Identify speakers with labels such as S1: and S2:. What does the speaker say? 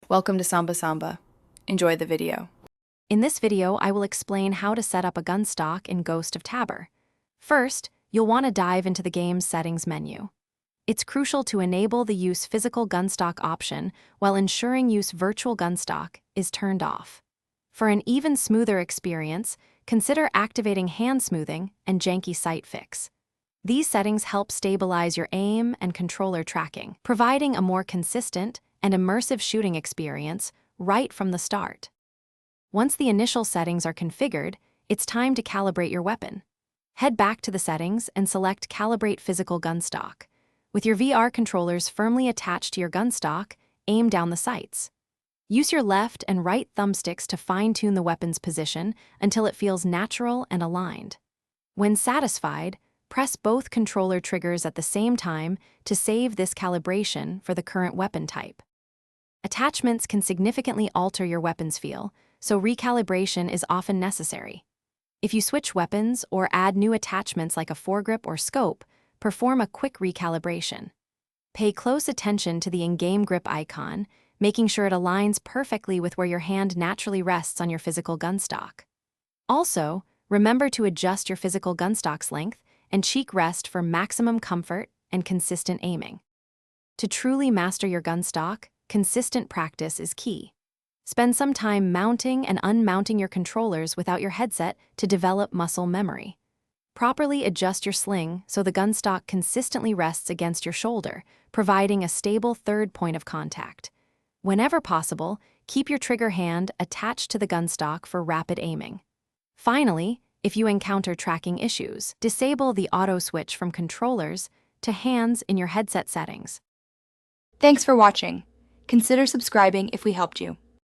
S1: Welcome to Samba Samba. Enjoy the video.
S2: In this video, I will explain how to set up a gunstock in Ghost of Tabor. First, you'll want to dive into the game's settings menu. It's crucial to enable the Use Physical Gunstock option while ensuring Use Virtual Gunstock is turned off. For an even smoother experience, consider activating hand smoothing and janky sight fix. These settings help stabilize your aim and controller tracking, providing a more consistent and immersive shooting experience right from the start. Once the initial settings are configured, it's time to calibrate your weapon. Head back to the settings and select Calibrate Physical Gunstock. With your VR controllers firmly attached to your gunstock, aim down the sights. Use your left and right thumbsticks to fine-tune the weapon's position until it feels natural and aligned. When satisfied, press both controller triggers at the same time to save this calibration for the current weapon type. Attachments can significantly alter your weapon's feel, so recalibration is often necessary. If you switch weapons or add new attachments like a foregrip or scope, perform a quick recalibration. Pay close attention to the in-game grip icon, making sure it aligns perfectly with where your hand naturally rests on your physical gunstock. Also, remember to adjust your physical gunstock's length and cheek rest for maximum comfort and consistent aiming. To truly master your gunstock, consistent practice is key. Spend some time mounting and unmounting your controllers without your headset to develop muscle memory. Properly adjust your sling so the gunstock consistently rests against your shoulder, providing a stable third point of contact. Whenever possible, keep your trigger hand attached to the gunstock for rapid aiming. Finally, if you encounter tracking issues, disable the auto switch from controllers to hands in your headset settings.
S3: Thanks for watching. Consider subscribing if we helped you.